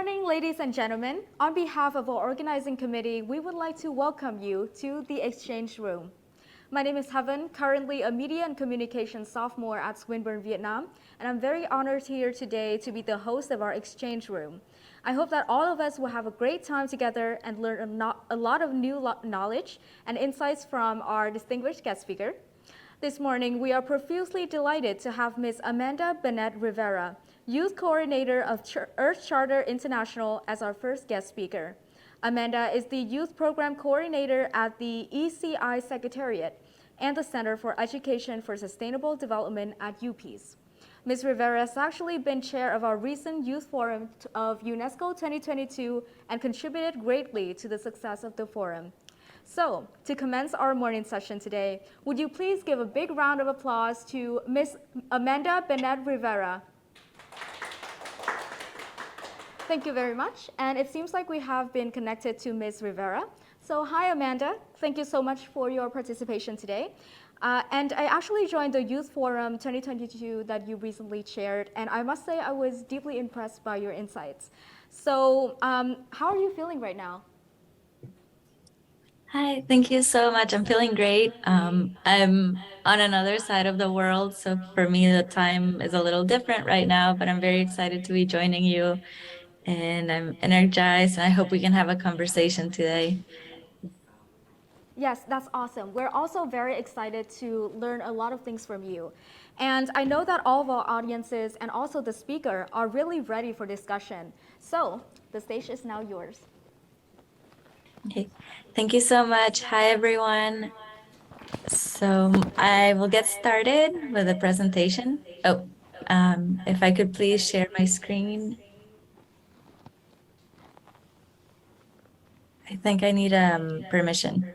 morning, ladies and gentlemen. On behalf of our organizing committee, we would like to welcome you to the Exchange Room. My name is Pham, currently a media and communications sophomore at Swinburne, Vietnam, and I'm very honored here today to be the host of our Exchange Room. I hope that all of us will have a great time together and learn a lot of new knowledge and insights from our distinguished guest speaker. This morning, we are profusely delighted to have Ms. Amanda Bennett Rivera, Youth Coordinator of Earth Charter International, as our first guest speaker. Amanda is the Youth Program Coordinator at the ECI Secretariat and the Center for Education for Sustainable Development at UPeace. Ms. Rivera has actually been chair of our recent Youth Forum of UNESCO 2022 and contributed greatly to the success of the forum. So, to commence our morning session today, would you please give a big round of applause to Ms. Amanda Bennett Rivera. Thank you very much. And it seems like we have been connected to Ms. Rivera. So hi, Amanda. Thank you so much for your participation today. And I actually joined the Youth Forum 2022 that you recently chaired, and I must say I was deeply impressed by your insights. So how are you feeling right now? Hi, thank you so much. I'm feeling great. I'm on another side of the world, so for me, the time is a little different right now, but I'm very excited to be joining you, and I'm energized, and I hope we can have a conversation today. Yes, that's awesome. We're also very excited to learn a lot of things from you. And I know that all of our audiences and also the speaker are really ready for discussion. So the stage is now yours. Okay, thank you so much. Hi, everyone. So I will get started with the presentation. If I could please share my screen. I think I need permission.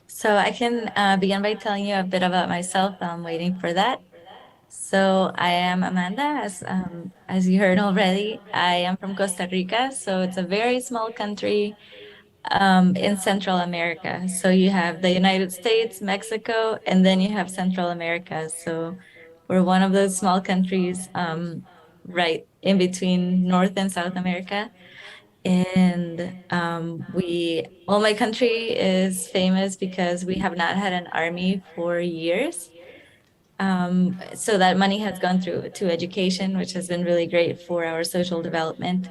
So I can begin by telling you a bit about myself. I'm waiting for that. So I am Amanda, as you heard already. I am from Costa Rica, so it's a very small country in Central America. So you have the United States, Mexico, and then you have Central America. So we're one of those small countries right in between North and South America. And well, my country is famous because we have not had an army for years. So that money has gone through to education, which has been really great for our social development.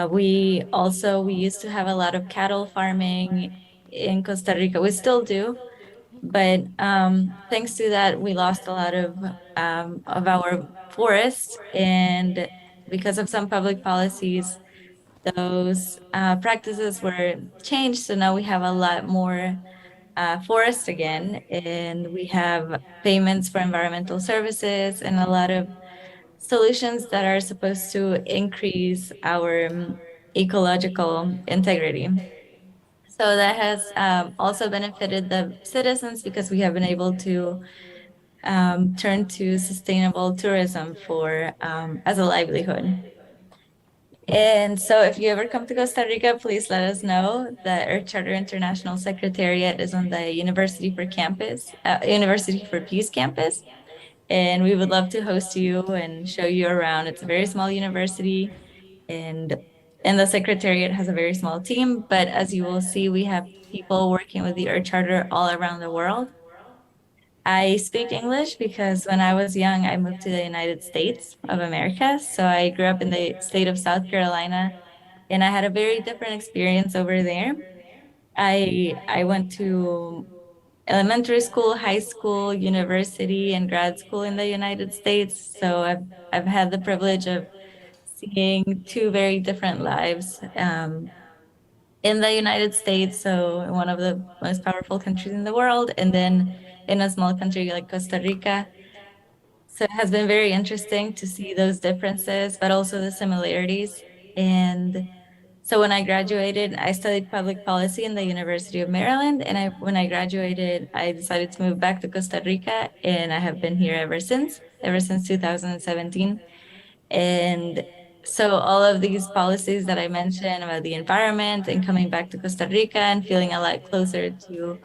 We used to have a lot of cattle farming in Costa Rica. We still do, but thanks to that, we lost a lot of our forests, and because of some public policies, those practices were changed. So now we have a lot more forest again, and we have payments for environmental services and a lot of solutions that are supposed to increase our ecological integrity. So that has also benefited the citizens because we have been able to turn to sustainable tourism for as a livelihood. And so if you ever come to Costa Rica, please let us know. The Earth Charter International Secretariat is on the University for Peace campus. And we would love to host you and show you around. It's a very small university, and the Secretariat has a very small team. But as you will see, we have people working with the Earth Charter all around the world. I speak English because when I was young, I moved to the United States of America. So I grew up in the state of South Carolina, and I had a very different experience over there. I went to elementary school, high school, university, and grad school in the United States. So I've had the privilege of seeing two very different lives in the United States, so one of the most powerful countries in the world, and then in a small country like Costa Rica. So it has been very interesting to see those differences, but also the similarities. And so when I graduated, I studied public policy in the University of Maryland. And when I graduated, I decided to move back to Costa Rica, and I have been here ever since 2017. And so all of these policies that I mentioned about the environment and coming back to Costa Rica and feeling a lot closer to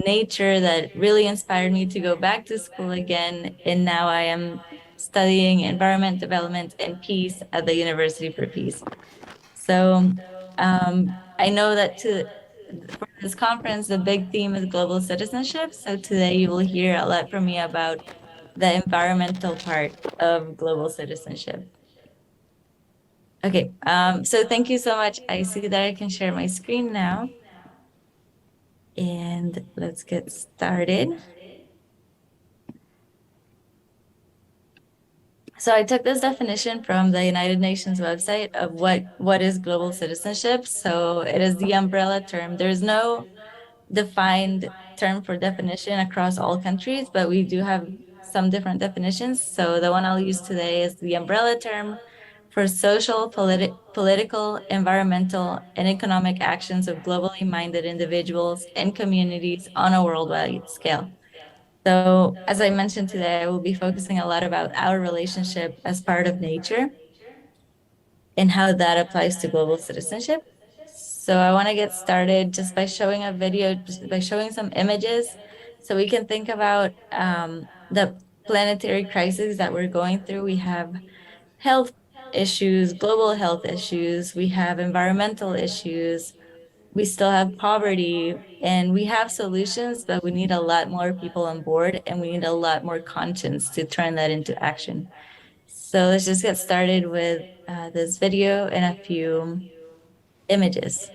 nature, that really inspired me to go back to school again. And now I am studying environment development and peace at the University for Peace. So I know that for this conference, the big theme is global citizenship. So today you will hear a lot from me about the environmental part of global citizenship. Okay, so thank you so much. I see that I can share my screen now. And let's get started. So I took this definition from the United Nations website of what is global citizenship. So it is the umbrella term. There's no defined term for definition across all countries, but we do have some different definitions. So the one I'll use today is the umbrella term for social, political, environmental, and economic actions of globally minded individuals and communities on a worldwide scale. So, as I mentioned today, I will be focusing a lot about our relationship as part of nature and how that applies to global citizenship. So I want to get started just by showing a video, just by showing some images, so we can think about the planetary crises that we're going through. We have health issues, global health issues, we have environmental issues, we still have poverty, and we have solutions, but we need a lot more people on board, and we need a lot more conscience to turn that into action. So let's just get started with this video and a few images.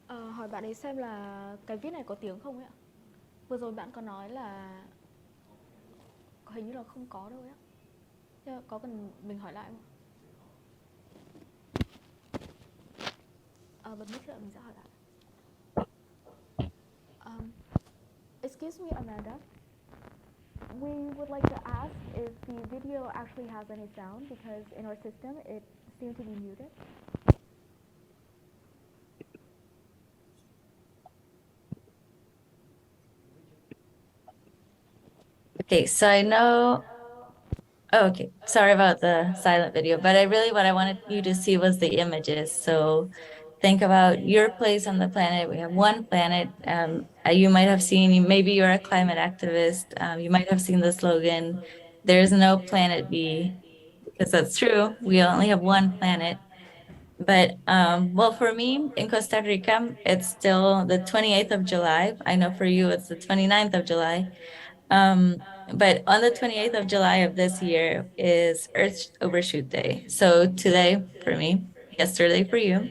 Hỏi bạn ấy xem là cái viết này có tiếng không ấy ạ? Vừa rồi bạn có nói là hình như là không có đâu ấy ạ. Thế có cần mình hỏi lại không? Bật mic lại mình sẽ hỏi lại. Um, excuse me, Amanda. We would like to ask if the video actually has any sound because in our system it seemed to be muted. Okay, so I know. Oh, okay, sorry about the silent video, but what I wanted you to see was the images. So think about your place on the planet. We have one planet. You might have seen, maybe you're a climate activist. You might have seen the slogan, "There's no planet B," because that's true. We only have one planet. But well, for me in Costa Rica, it's still the 28th of July. I know for you it's the 29th of July. But on the 28th of July of this year is Earth Overshoot Day. So today for me, yesterday for you,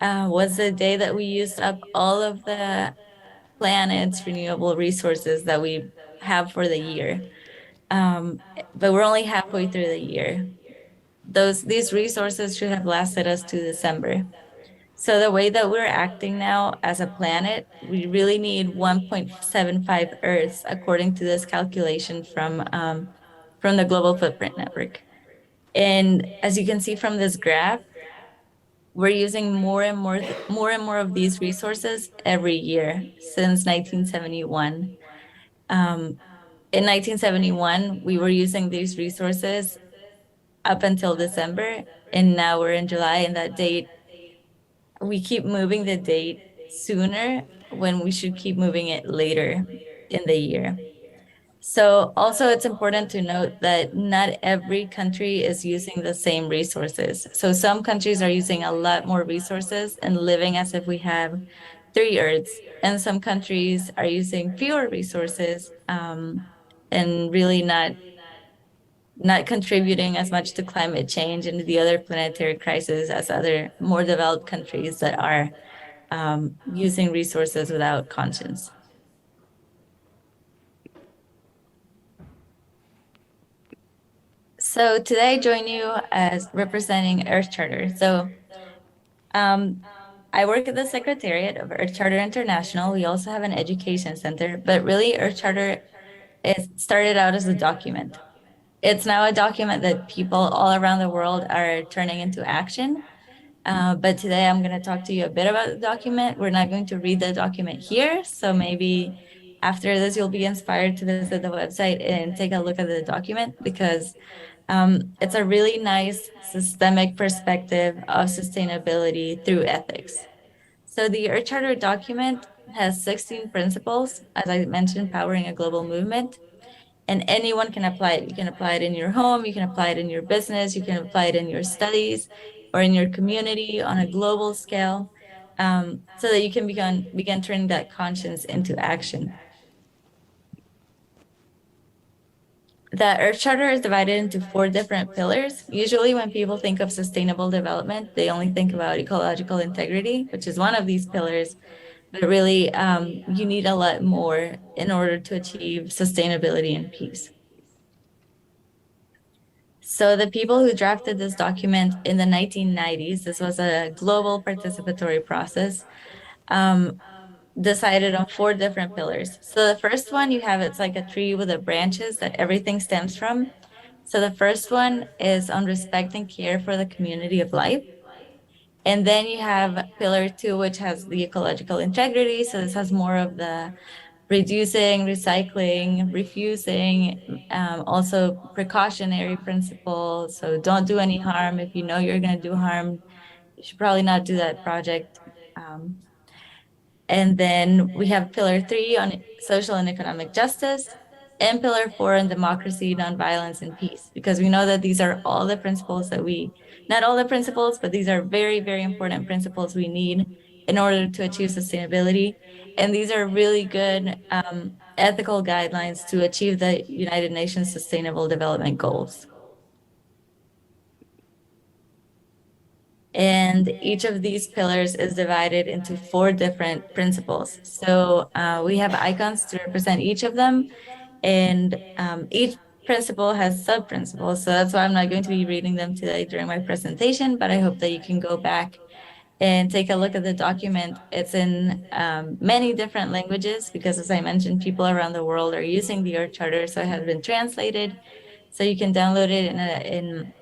was the day that we used up all of the planet's renewable resources that we have for the year. But we're only halfway through the year. These resources should have lasted us to December. So the way that we're acting now as a planet, we really need 1.75 Earths, according to this calculation from the Global Footprint Network. And as you can see from this graph, we're using more of these resources every year since 1971. Um, in 1971, we were using these resources up until December, and now we're in July, and that date, we keep moving the date sooner when we should keep moving it later in the year. So also it's important to note that not every country is using the same resources. So some countries are using a lot more resources and living as if we have three Earths, and some countries are using fewer resources and really not contributing as much to climate change and the other planetary crises as other more developed countries that are using resources without conscience. So today I join you as representing Earth Charter. So um, I work at the Secretariat of Earth Charter International. We also have an education center, but really Earth Charter is started out as a document. It's now a document that people all around the world are turning into action. But today I'm going to talk to you a bit about the document. We're not going to read the document here. So maybe after this, you'll be inspired to visit the website and take a look at the document because it's a really nice systemic perspective of sustainability through ethics. So the Earth Charter document has 16 principles, as I mentioned, powering a global movement, and anyone can apply it. You can apply it in your home, you can apply it in your business, you can apply it in your studies or in your community on a global scale, so that you can begin turning that conscience into action. The Earth Charter is divided into four different pillars. Usually when people think of sustainable development, they only think about ecological integrity, which is one of these pillars, but really you need a lot more in order to achieve sustainability and peace. So the people who drafted this document in the 1990s, this was a global participatory process, um, decided on four different pillars. So the first one you have, it's like a tree with the branches that everything stems from. So the first one is on respect and care for the community of life. And then you have pillar two, which has the ecological integrity. So this has more of the reducing, recycling, refusing, also precautionary principles. So don't do any harm. If you know you're going to do harm, you should probably not do that project. And then we have pillar three on social and economic justice, and pillar four on democracy, nonviolence, and peace, because we know that these are all the principles that not all the principles, but these are very, very important principles we need in order to achieve sustainability. And these are really good ethical guidelines to achieve the United Nations Sustainable Development Goals. And each of these pillars is divided into four different principles. So we have icons to represent each of them, and each principle has sub-principles. So that's why I'm not going to be reading them today during my presentation, but I hope that you can go back and take a look at the document. It's in many different languages because, as I mentioned, people around the world are using the Earth Charter, so it has been translated. So you can download it in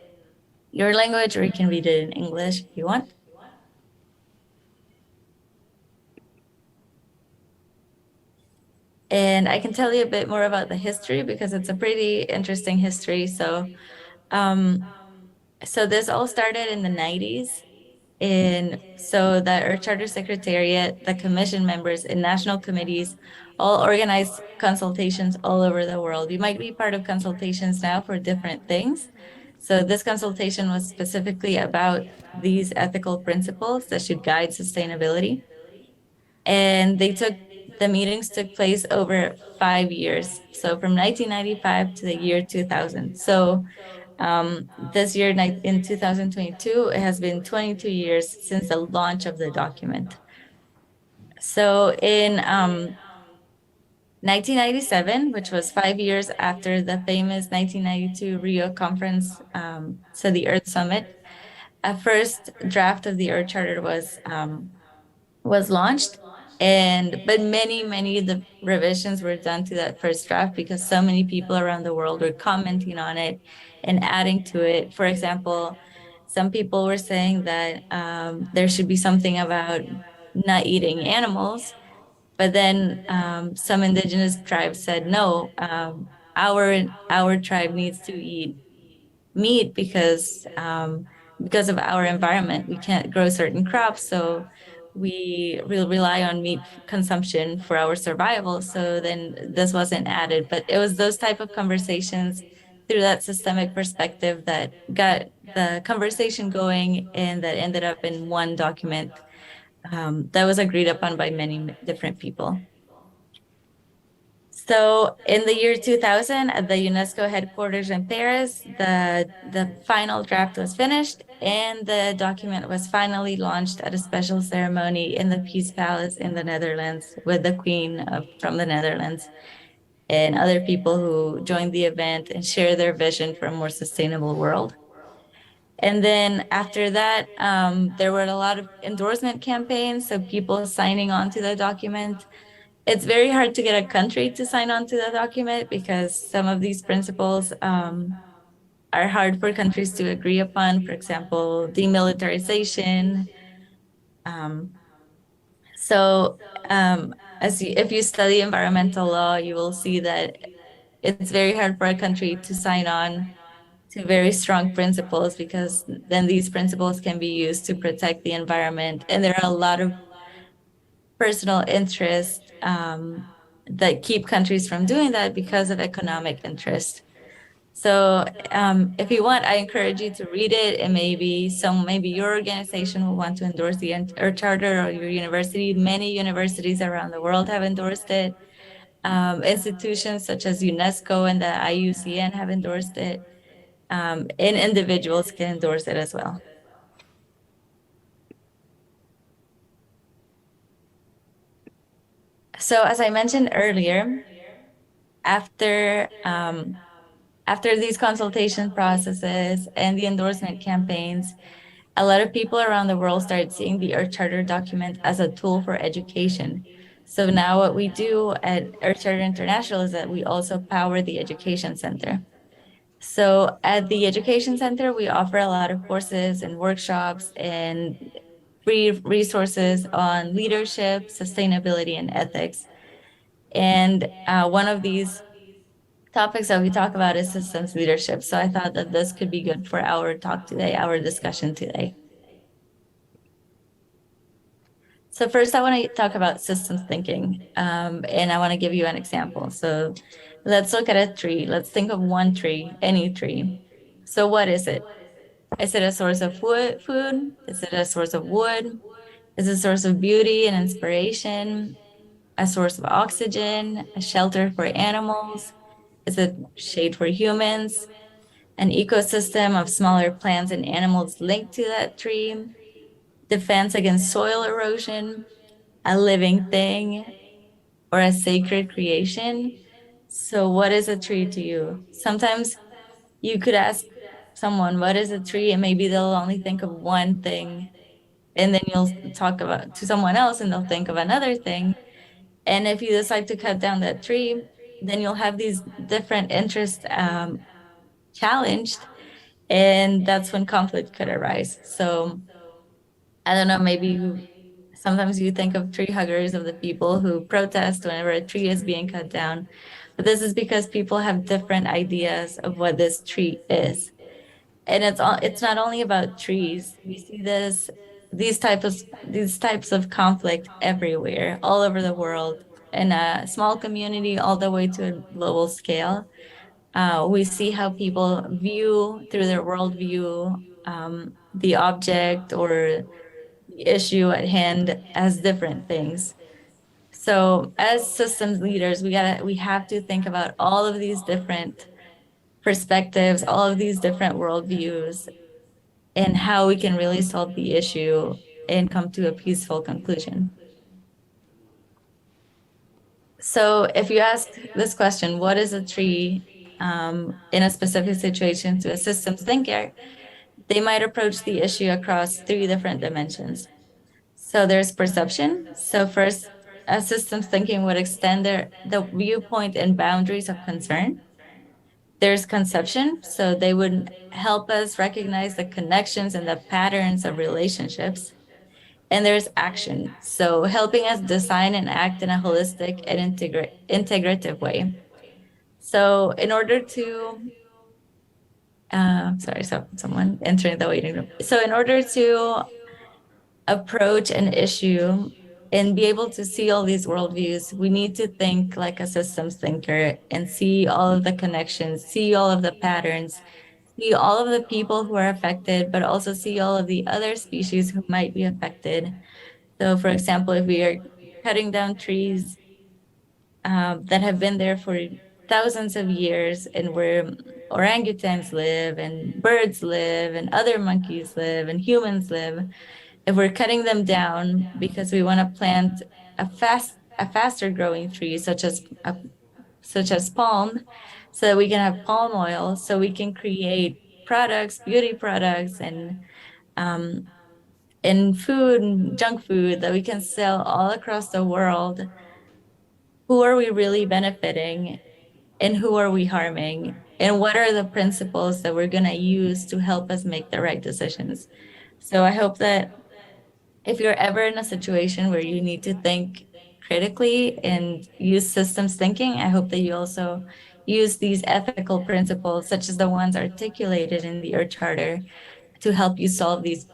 your language, or you can read it in English if you want. And I can tell you a bit more about the history because it's a pretty interesting history. Um, so this all started in the 90s. And so the Earth Charter Secretariat, the commission members and national committees all organize consultations all over the world. You might be part of consultations now for different things. So this consultation was specifically about these ethical principles that should guide sustainability. And the meetings took place over 5 years. So from 1995 to the year 2000. So this year in 2022, it has been 22 years since the launch of the document. So in 1997, which was 5 years after the famous 1992 Rio conference, so the Earth Summit, a first draft of the Earth Charter was launched, and but many of the revisions were done to that first draft because so many people around the world were commenting on it and adding to it. For example, some people were saying that there should be something about not eating animals, but then some indigenous tribes said no, our tribe needs to eat meat because of our environment. We can't grow certain crops, so we will rely on meat consumption for our survival. So then this wasn't added, but it was those type of conversations through that systemic perspective that got the conversation going and that ended up in one document that was agreed upon by many different people. So in the year 2000, at the UNESCO headquarters in Paris, the final draft was finished and the document was finally launched at a special ceremony in the Peace Palace in the Netherlands with the Queen from the Netherlands and other people who joined the event and share their vision for a more sustainable world. And then after that, there were a lot of endorsement campaigns, so people signing on to the document. It's very hard to get a country to sign on to the document because some of these principles are hard for countries to agree upon. For example, demilitarization. Um, so, if you study environmental law, you will see that it's very hard for a country to sign on to very strong principles because then these principles can be used to protect the environment. And there are a lot of personal interests that keep countries from doing that because of economic interest. So if you want, I encourage you to read it, and maybe your organization will want to endorse the Earth Charter, or your university. Many universities around the world have endorsed it. Institutions such as UNESCO and the IUCN have endorsed it, and individuals can endorse it as well. So as I mentioned earlier, after after these consultation processes and the endorsement campaigns, a lot of people around the world started seeing the Earth Charter document as a tool for education. So now what we do at Earth Charter International is that we also power the Education Center. So at the Education Center, we offer a lot of courses and workshops and free resources on leadership, sustainability, and ethics. And one of these topics that we talk about is systems leadership. So I thought that this could be good for our talk today, our discussion today. So first, I want to talk about systems thinking, and I want to give you an example. So let's look at a tree. Let's think of one tree, any tree. So what is it? Is it a source of food? Is it a source of wood? Is it a source of beauty and inspiration? A source of oxygen? A shelter for animals? Is it shade for humans? An ecosystem of smaller plants and animals linked to that tree? Defense against soil erosion? A living thing, or a sacred creation? So, what is a tree to you? Sometimes you could ask someone, what is a tree? And maybe they'll only think of one thing. And then you'll talk about to someone else and they'll think of another thing. And if you decide to cut down that tree, then you'll have these different interests challenged. And that's when conflict could arise. So, I don't know, sometimes you think of tree huggers, of the people who protest whenever a tree is being cut down. But this is because people have different ideas of what this tree is. And it's not only about trees. We see these types of conflict everywhere, all over the world, in a small community all the way to a global scale. We see how people view through their worldview the object or the issue at hand as different things. So as systems leaders, we have to think about all of these different perspectives, all of these different worldviews, and how we can really solve the issue and come to a peaceful conclusion. So if you ask this question, what is a tree in a specific situation to a systems thinker, they might approach the issue across three different dimensions. So there's perception. So first, systems thinking would extend the viewpoint and boundaries of concern. There's conception. So they would help us recognize the connections and the patterns of relationships. And there's action. So helping us design and act in a holistic and integrative way. So in order to, sorry, so someone entering the waiting room. So in order to approach an issue and be able to see all these worldviews, we need to think like a systems thinker and see all of the connections, see all of the patterns, see all of the people who are affected, but also see all of the other species who might be affected. So, for example, if we are cutting down trees that have been there for thousands of years and where orangutans live and birds live and other monkeys live and humans live, if we're cutting them down because we want to plant a faster growing tree such as palm, so that we can have palm oil, so we can create products, beauty products, um, and food and junk food that we can sell all across the world. Who are we really benefiting, and who are we harming? And what are the principles that we're going to use to help us make the right decisions? So I hope that if you're ever in a situation where you need to think critically and use systems thinking, I hope that you also use these ethical principles, such as the ones articulated in the Earth Charter, to help you solve these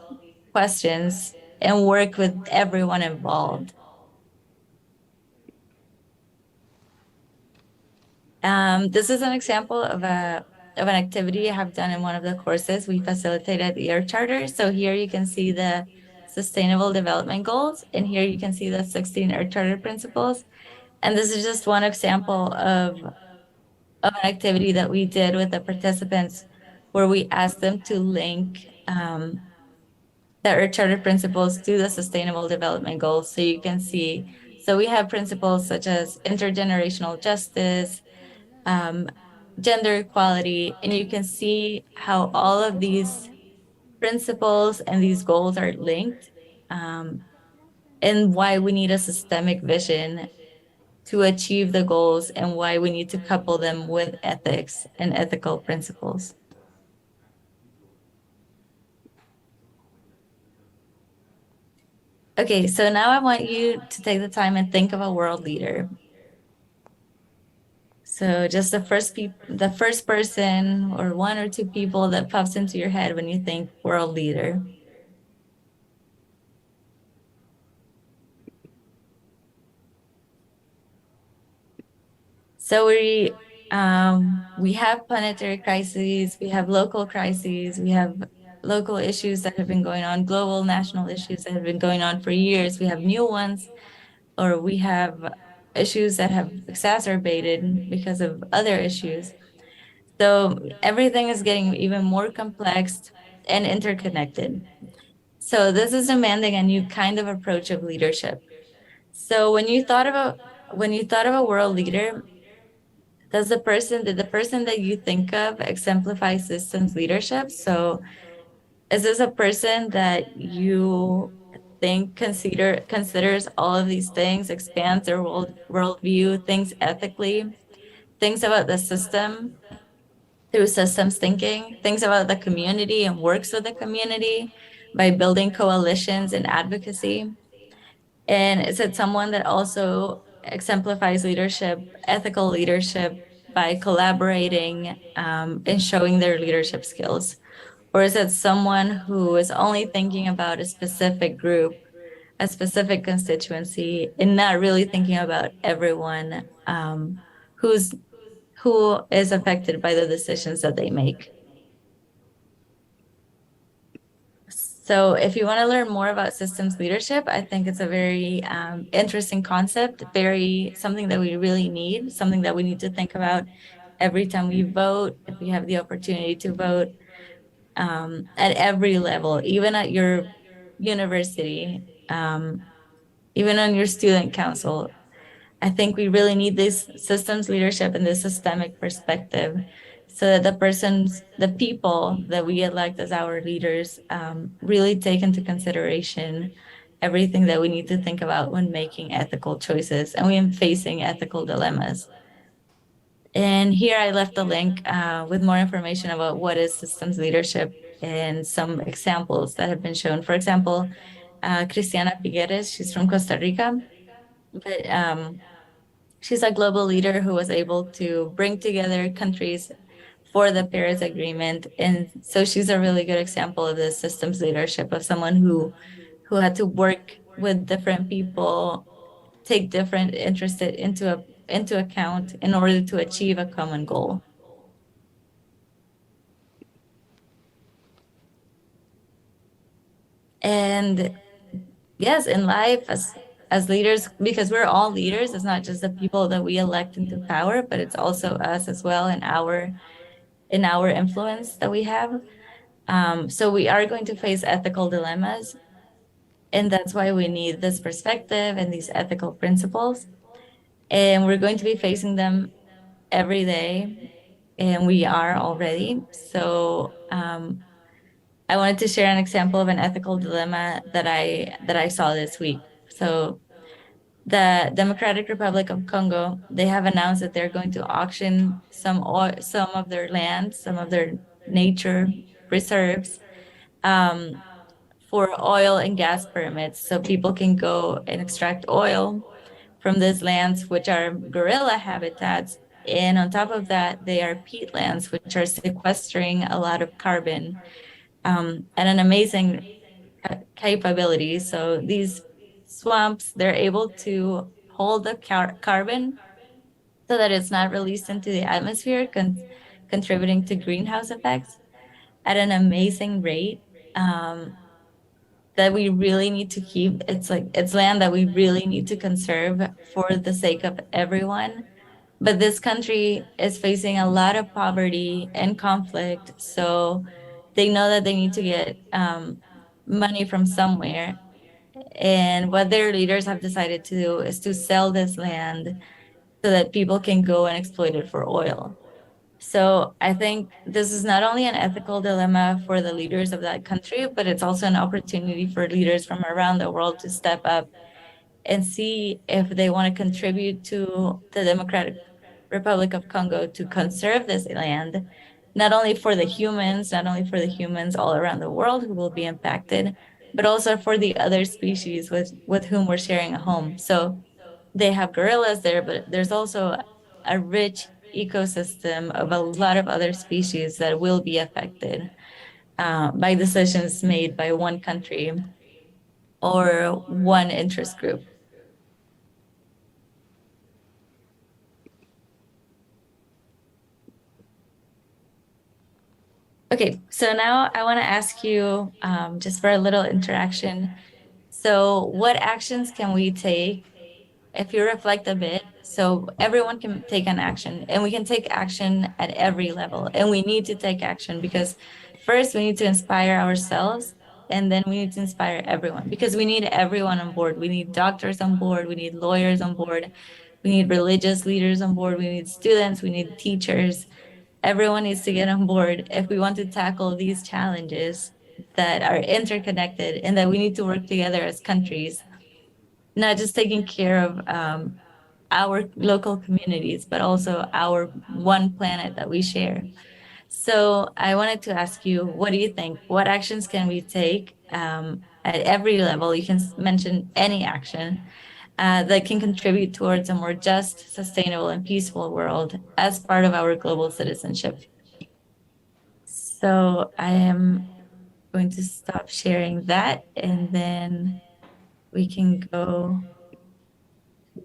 questions and work with everyone involved. This is an example of an activity I have done in one of the courses we facilitated the Earth Charter. So here you can see the Sustainable Development Goals, and here you can see the 16 Earth Charter principles. And this is just one example of an activity that we did with the participants, where we asked them to link the Earth Charter principles to the Sustainable Development Goals. So you can see, so we have principles such as intergenerational justice, um, gender equality, and you can see how all of these principles and these goals are linked, and why we need a systemic vision to achieve the goals and why we need to couple them with ethics and ethical principles. Okay, so now I want you to take the time and think of a world leader. So just the first person or one or two people that pops into your head when you think world leader. So we have planetary crises, we have local crises, we have local issues that have been going on, global national issues that have been going on for years. We have new ones, or we have issues that have exacerbated because of other issues. So everything is getting even more complex and interconnected. So this is demanding a new kind of approach of leadership. So when you thought of a world leader, did the person that you think of exemplify systems leadership? So is this a person that you think considers all of these things, expands their worldview, thinks ethically, thinks about the system through systems thinking, thinks about the community and works with the community by building coalitions and advocacy? And is it someone that also exemplifies leadership, ethical leadership, by collaborating and showing their leadership skills? Or is it someone who is only thinking about a specific group, a specific constituency, and not really thinking about everyone who's who is affected by the decisions that they make? So if you want to learn more about systems leadership, I think it's a very interesting concept, very something that we really need, something that we need to think about every time we vote, if we have the opportunity to vote, at every level, even at your university, even on your student council. I think we really need this systems leadership and this systemic perspective so that the people that we elect as our leaders, really take into consideration everything that we need to think about when making ethical choices and when facing ethical dilemmas. And here I left a link with more information about what is systems leadership and some examples that have been shown. For example, Cristiana Figueres, she's from Costa Rica, but she's a global leader who was able to bring together countries for the Paris Agreement. And so she's a really good example of the systems leadership of someone who had to work with different people, take different interests into account in order to achieve a common goal. And yes, in life as leaders, because we're all leaders, it's not just the people that we elect into power, but it's also us as well in our influence that we have. So we are going to face ethical dilemmas, and that's why we need this perspective and these ethical principles. And we're going to be facing them every day, and we are already. So I wanted to share an example of an ethical dilemma that I saw this week. So the Democratic Republic of Congo, they have announced that they're going to auction some of their land, some of their nature reserves, um, for oil and gas permits, so people can go and extract oil from these lands, which are gorilla habitats. And on top of that, they are peatlands, which are sequestering a lot of carbon, and an amazing capability. So these swamps, they're able to hold the carbon so that it's not released into the atmosphere, contributing to greenhouse effects at an amazing rate. Um, that we really need to keep. It's like it's land that we really need to conserve for the sake of everyone. But this country is facing a lot of poverty and conflict, so they know that they need to get money from somewhere. And what their leaders have decided to do is to sell this land so that people can go and exploit it for oil. So I think this is not only an ethical dilemma for the leaders of that country, but it's also an opportunity for leaders from around the world to step up and see if they want to contribute to the Democratic Republic of Congo to conserve this land, not only for the humans all around the world who will be impacted, but also for the other species with whom we're sharing a home. So they have gorillas there, but there's also a rich ecosystem of a lot of other species that will be affected by decisions made by one country or one interest group. Okay, so now I want to ask you, just for a little interaction. So, what actions can we take if you reflect a bit? So, everyone can take an action, and we can take action at every level. And we need to take action because first we need to inspire ourselves, and then we need to inspire everyone because we need everyone on board. We need doctors on board, we need lawyers on board, we need religious leaders on board, we need students, we need teachers. Everyone needs to get on board if we want to tackle these challenges that are interconnected and that we need to work together as countries, not just taking care of our local communities, but also our one planet that we share. So I wanted to ask you, what do you think? What actions can we take at every level? You can mention any action that can contribute towards a more just, sustainable, and peaceful world as part of our global citizenship. So I am going to stop sharing that and then we can go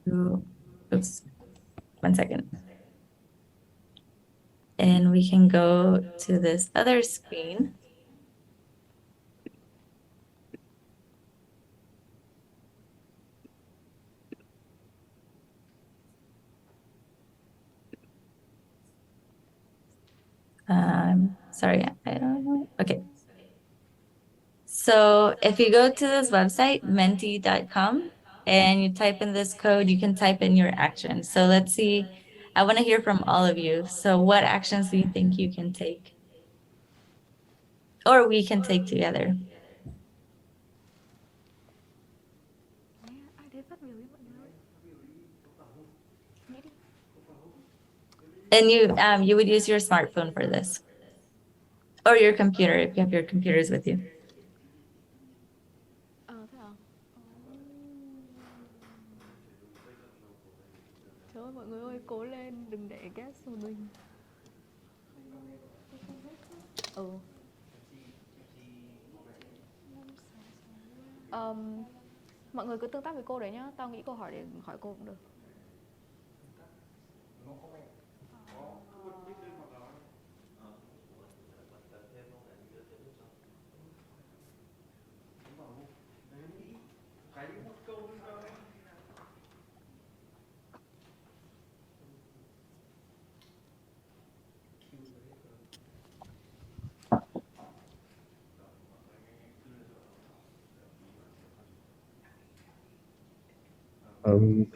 to, oops, 1 second. And we can go to this other screen. Sorry, I don't know. Okay. So if you go to this website, menti.com, and you type in this code, you can type in your action. So let's see I want to hear from all of you. So what actions do you think you can take? Or we can take together? Ai đấy phát biểu với mọi người. Nghĩ đi. And you would use your smartphone for this. Or your computer, if you have your computers with you. Thế à? Trời ơi mọi người ơi, cố lên, đừng để guest một mình. Ừ. Ờm, Mọi người cứ tương tác với cô đấy nhá, tao nghĩ câu hỏi để hỏi cô cũng được.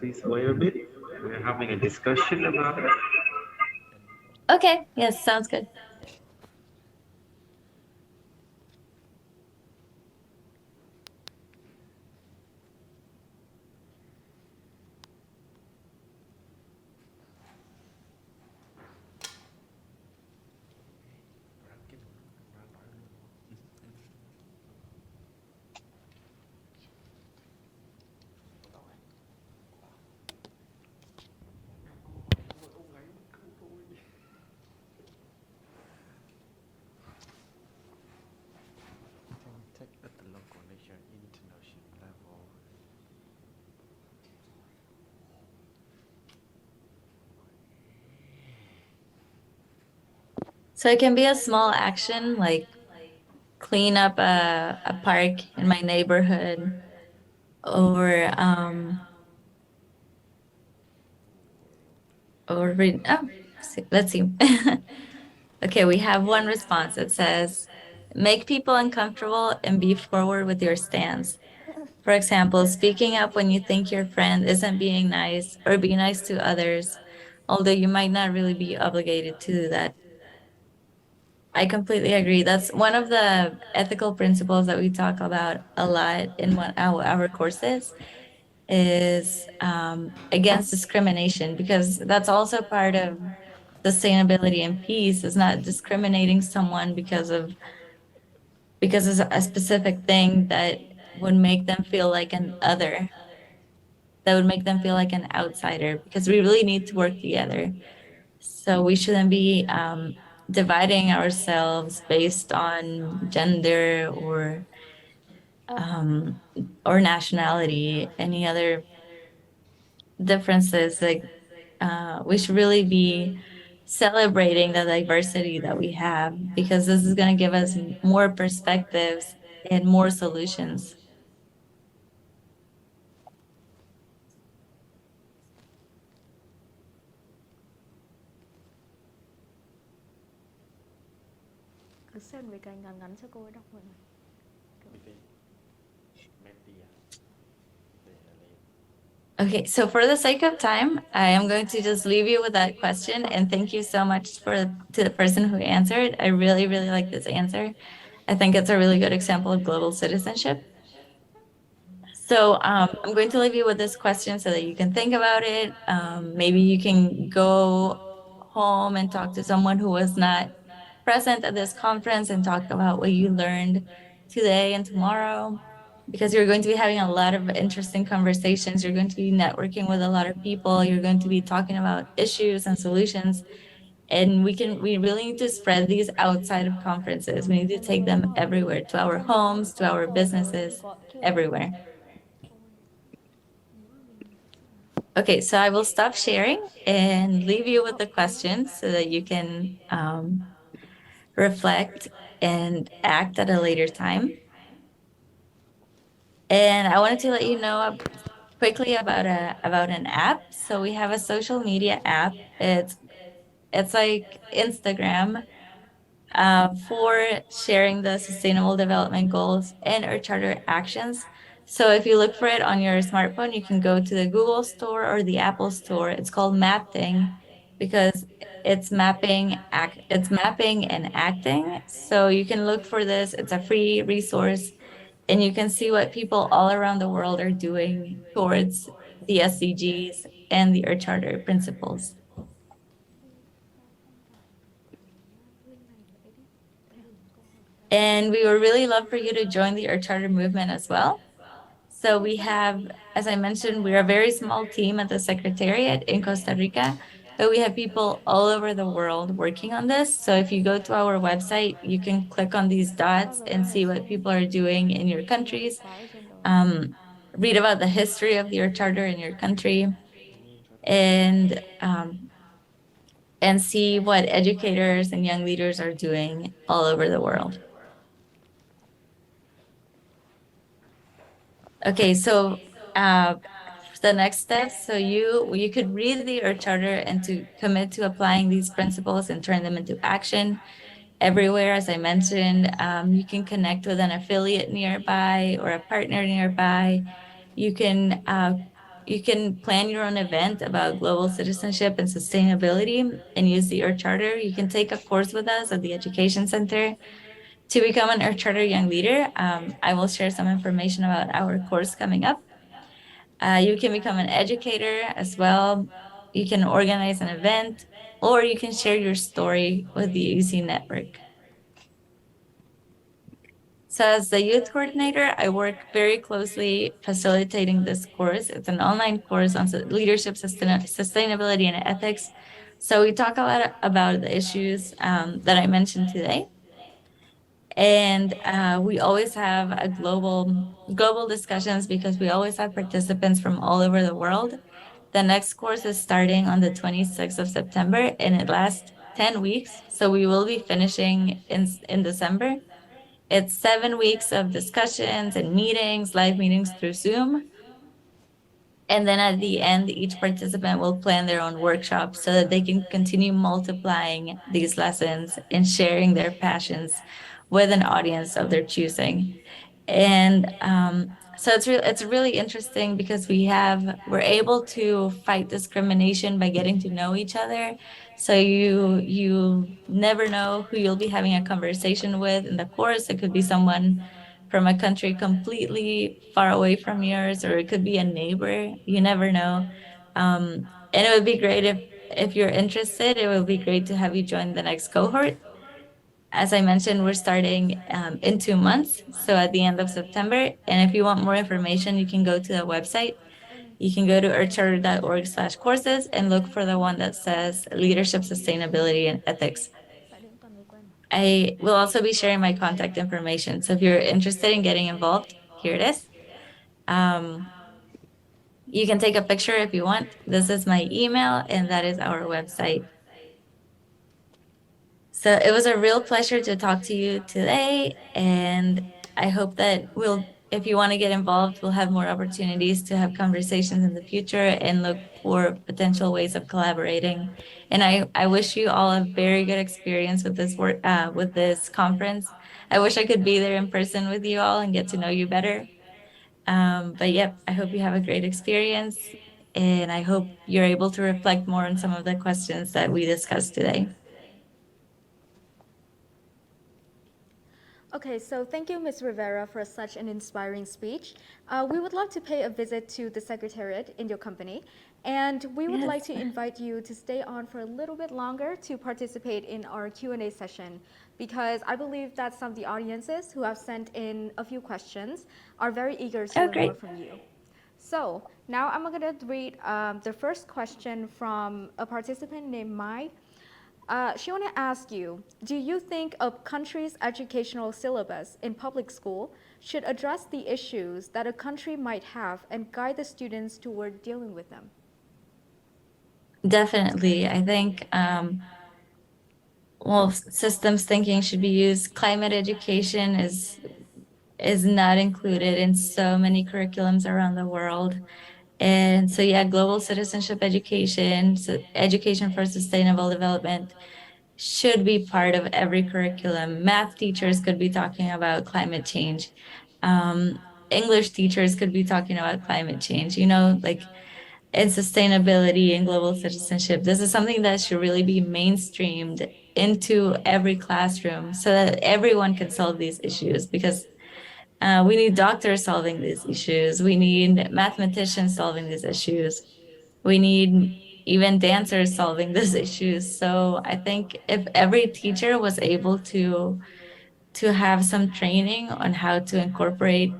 Please wait a bit. We're having a discussion about it. Okay, yes, sounds good. Take at the local nature international level. So it can be a small action like clean up a park in my neighborhood or read let's see. Okay, we have one response. It says, make people uncomfortable and be forward with your stance. For example, speaking up when you think your friend isn't being nice, or be nice to others, although you might not really be obligated to do that. I completely agree. That's one of the ethical principles that we talk about a lot in our courses is against discrimination, because that's also part of sustainability and peace, is not discriminating someone because it's a specific thing that would make them feel like an other, that would make them feel like an outsider, because we really need to work together. So we shouldn't be dividing ourselves based on gender or nationality, any other differences. Like we should really be celebrating the diversity that we have, because this is going to give us more perspectives and more solutions. Cứ send mấy cái ngắn ngắn cho cô ấy đọc mọi người. Okay, so for the sake of time, I am going to just leave you with that question, and thank you so much to the person who answered. I really, really like this answer. I think it's a really good example of global citizenship. So I'm going to leave you with this question so that you can think about it. Maybe you can go home and talk to someone who was not present at this conference and talk about what you learned today and tomorrow, because you're going to be having a lot of interesting conversations. You're going to be networking with a lot of people. You're going to be talking about issues and solutions. And we really need to spread these outside of conferences. We need to take them everywhere, to our homes, to our businesses, everywhere. Okay, so I will stop sharing and leave you with the questions so that you can reflect and act at a later time. And I wanted to let you know quickly about an app. So we have a social media app. It's like Instagram for sharing the sustainable development goals and our charter actions. So if you look for it on your smartphone, you can go to the Google Store or the Apple Store. It's called Mad Thing. because it's mapping and acting. So you can look for this. It's a free resource, and you can see what people all around the world are doing towards the SDGs and the Earth Charter principles. And we would really love for you to join the Earth Charter movement as well. So we have, as I mentioned, we're a very small team at the Secretariat in Costa Rica, but we have people all over the world working on this. So if you go to our website, you can click on these dots and see what people are doing in your countries. Read about the history of your charter in your country, and see what educators and young leaders are doing all over the world. Okay, so the next steps. So you could read the Earth Charter and to commit to applying these principles and turn them into action everywhere. As I mentioned, you can connect with an affiliate nearby or a partner nearby. You can plan your own event about global citizenship and sustainability and use the Earth Charter. You can take a course with us at the Education Center to become an Earth Charter Young Leader. I will share some information about our course coming up. You can become an educator as well. You can organize an event, or you can share your story with the EBGC network. So as the youth coordinator, I work very closely facilitating this course. It's an online course on leadership, sustainability, and ethics. So we talk a lot about the issues that I mentioned today. And we always have a global discussions because we always have participants from all over the world. The next course is starting on the 26th of September and it lasts 10 weeks. So we will be finishing in December. It's 7 weeks of discussions and meetings, live meetings through Zoom. And then at the end, each participant will plan their own workshop so that they can continue multiplying these lessons and sharing their passions with an audience of their choosing. And so it's really interesting because we're able to fight discrimination by getting to know each other. So you never know who you'll be having a conversation with in the course. It could be someone from a country completely far away from yours, or it could be a neighbor. You never know. And it would be great if you're interested, it would be great to have you join the next cohort. As I mentioned, we're starting in 2 months, so at the end of September. And if you want more information, you can go to the website. You can go to earthcharter.org/courses and look for the one that says Leadership, Sustainability, and Ethics. I will also be sharing my contact information. So if you're interested in getting involved, here it is. You can take a picture if you want. This is my email, and that is our website. So it was a real pleasure to talk to you today. And I hope that if you want to get involved, we'll have more opportunities to have conversations in the future and look for potential ways of collaborating. And I wish you all a very good experience with this work, with this conference. I wish I could be there in person with you all and get to know you better. But yep, I hope you have a great experience. And I hope you're able to reflect more on some of the questions that we discussed today. Okay, so thank you, Ms. Rivera, for such an inspiring speech. We would love to pay a visit to the Secretariat in your company, and we would like to invite you to stay on for a little bit longer to participate in our Q&A session, because I believe that some of the audiences who have sent in a few questions are very eager to learn more from you. So now I'm going to read the first question from a participant named Mai. She want to ask you, do you think a country's educational syllabus in public school should address the issues that a country might have and guide the students toward dealing with them? Definitely. I think, systems thinking should be used. Climate education is not included in so many curriculums around the world. And so, yeah, global citizenship education, so education for sustainable development should be part of every curriculum. Math teachers could be talking about climate change. English teachers could be talking about climate change. Like and sustainability and global citizenship. This is something that should really be mainstreamed into every classroom so that everyone can solve these issues, because we need doctors solving these issues. We need mathematicians solving these issues. We need even dancers solving these issues. So I think if every teacher was able to have some training on how to incorporate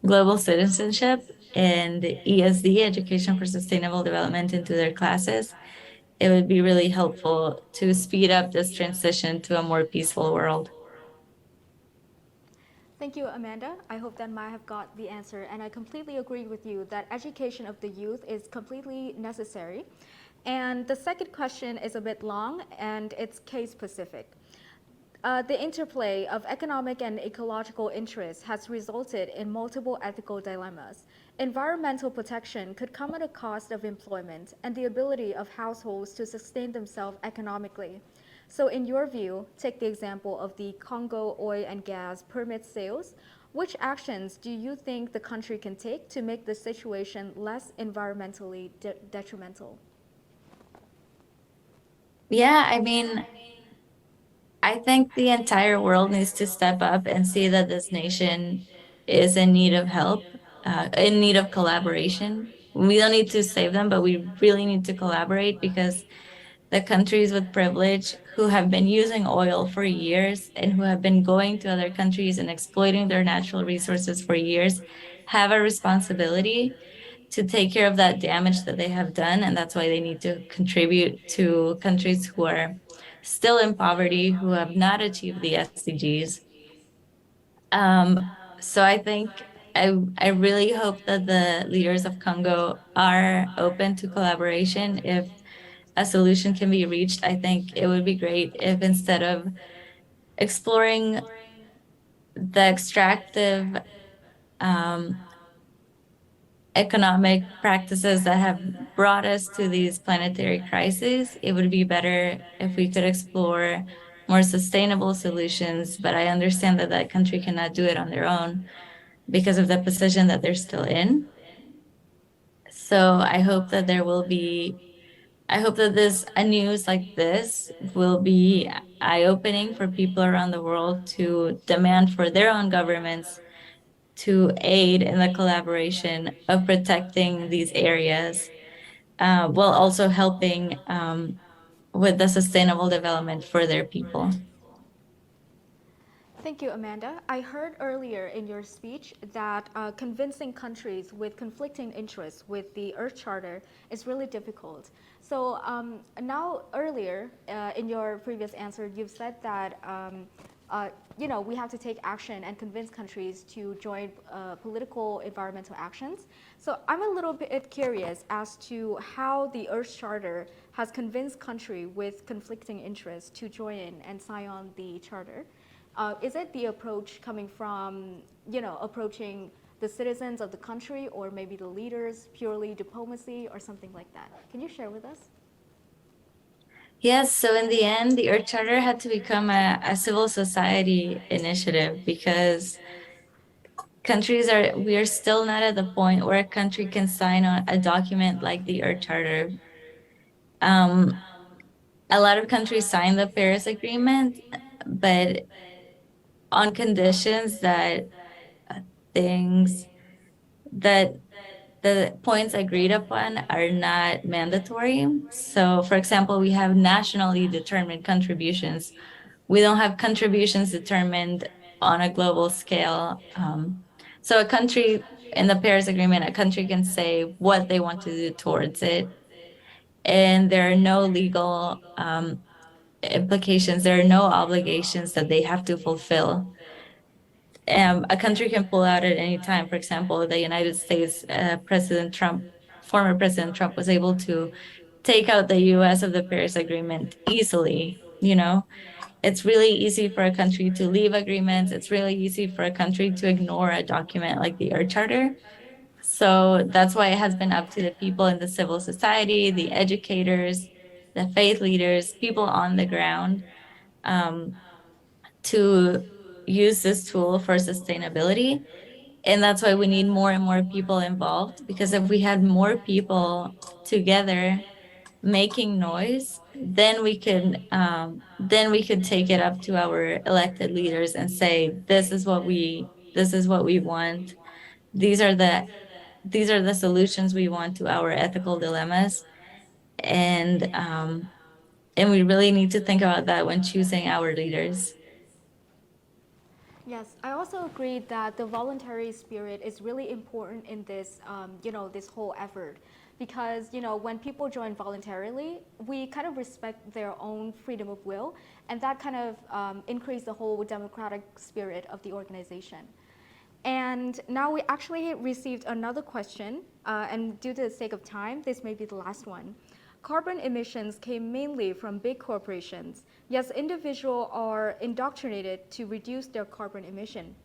global citizenship and ESD, Education for Sustainable Development, into their classes, it would be really helpful to speed up this transition to a more peaceful world. Thank you, Amanda. I hope that might have got the answer. And I completely agree with you that education of the youth is completely necessary. And the second question is a bit long and it's case specific. The interplay of economic and ecological interests has resulted in multiple ethical dilemmas. Environmental protection could come at a cost of employment and the ability of households to sustain themselves economically. So in your view, take the example of the Congo oil and gas permit sales. Which actions do you think the country can take to make the situation less environmentally detrimental? Yeah, I mean, I think the entire world needs to step up and see that this nation is in need of help, in need of collaboration. We don't need to save them, but we really need to collaborate, because the countries with privilege who have been using oil for years and who have been going to other countries and exploiting their natural resources for years have a responsibility to take care of that damage that they have done. And that's why they need to contribute to countries who are still in poverty, who have not achieved the SDGs. So I think I really hope that the leaders of Congo are open to collaboration. If a solution can be reached, I think it would be great if, instead of exploring the extractive economic practices that have brought us to these planetary crises, it would be better if we could explore more sustainable solutions. But I understand that that country cannot do it on their own because of the position that they're still in. So I hope that this a news like this will be eye-opening for people around the world to demand for their own governments to aid in the collaboration of protecting these areas, while also helping with the sustainable development for their people. Thank you, Amanda. I heard earlier in your speech that convincing countries with conflicting interests with the Earth Charter is really difficult. So now earlier in your previous answer, you've said that we have to take action and convince countries to join political environmental actions. So I'm a little bit curious as to how the Earth Charter has convinced countries with conflicting interests to join in and sign on the charter. Is it the approach coming from, approaching the citizens of the country, or maybe the leaders, purely diplomacy or something like that? Can you share with us? Yes, so in the end, the Earth Charter had to become a civil society initiative, because we are still not at the point where a country can sign on a document like the Earth Charter. Um, a lot of countries signed the Paris Agreement, but on conditions that things that the points agreed upon are not mandatory. So, for example, we have nationally determined contributions. We don't have contributions determined on a global scale. So a country in the Paris Agreement, a country can say what they want to do towards it. And there are no legal implications. There are no obligations that they have to fulfill. A country can pull out at any time. For example, the United States, former President Trump, was able to take out the US of the Paris Agreement easily. It's really easy for a country to leave agreements. It's really easy for a country to ignore a document like the Earth Charter. So that's why it has been up to the people in the civil society, the educators, the faith leaders, people on the ground, to use this tool for sustainability. And that's why we need more and more people involved, because if we had more people together making noise, then we could take it up to our elected leaders and say, this is what we want. These are the solutions we want to our ethical dilemmas. And we really need to think about that when choosing our leaders. Yes, I also agree that the voluntary spirit is really important in this, this whole effort, because when people join voluntarily, we kind of respect their own freedom of will, and that kind of increase the whole democratic spirit of the organization. And now we actually received another question, and due to the sake of time, this may be the last one. Carbon emissions came mainly from big corporations. Yes, individuals are indoctrinated to reduce their carbon emission.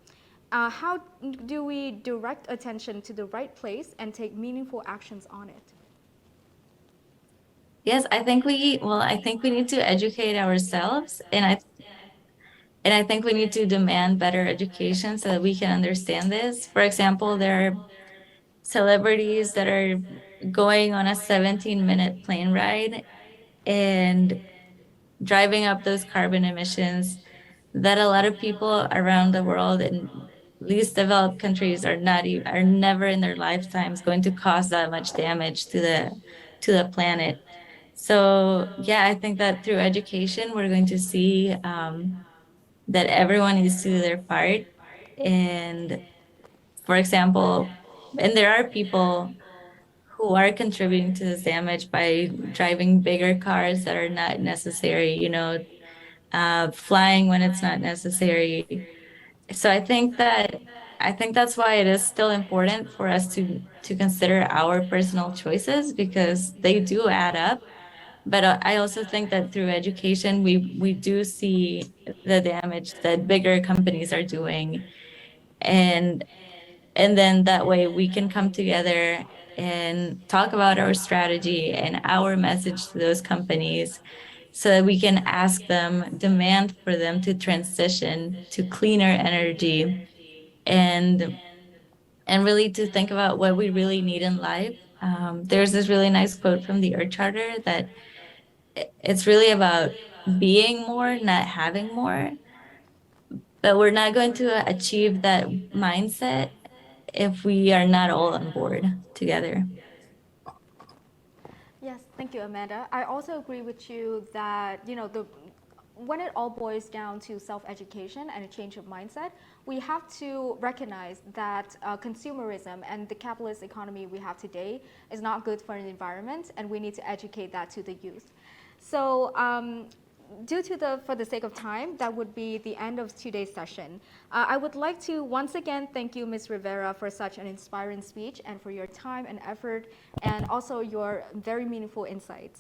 How do we direct attention to the right place and take meaningful actions on it? Yes, I think we need to educate ourselves, and I think we need to demand better education so that we can understand this. For example, there are celebrities that are going on a 17-minute plane ride and driving up those carbon emissions that a lot of people around the world in least developed countries are never in their lifetimes going to cause that much damage to the planet. So yeah, I think that through education, we're going to see that everyone needs to do their part. And for example, and there are people who are contributing to this damage by driving bigger cars that are not necessary, flying when it's not necessary. So I think that's why it is still important for us to consider our personal choices, because they do add up. But I also think that through education, we do see the damage that bigger companies are doing, and and then that way we can come together and talk about our strategy and our message to those companies so that we can ask them, demand for them to transition to cleaner energy, and and really to think about what we really need in life. There's this really nice quote from the Earth Charter that it's really about being more, not having more. But we're not going to achieve that mindset if we are not all on board together. Yes, thank you, Amanda. I also agree with you that when it all boils down to self-education and a change of mindset, we have to recognize that consumerism and the capitalist economy we have today is not good for the environment, and we need to educate that to the youth. So for the sake of time, that would be the end of today's session. I would like to once again thank you, Ms. Rivera, for such an inspiring speech and for your time and effort, and also your very meaningful insights.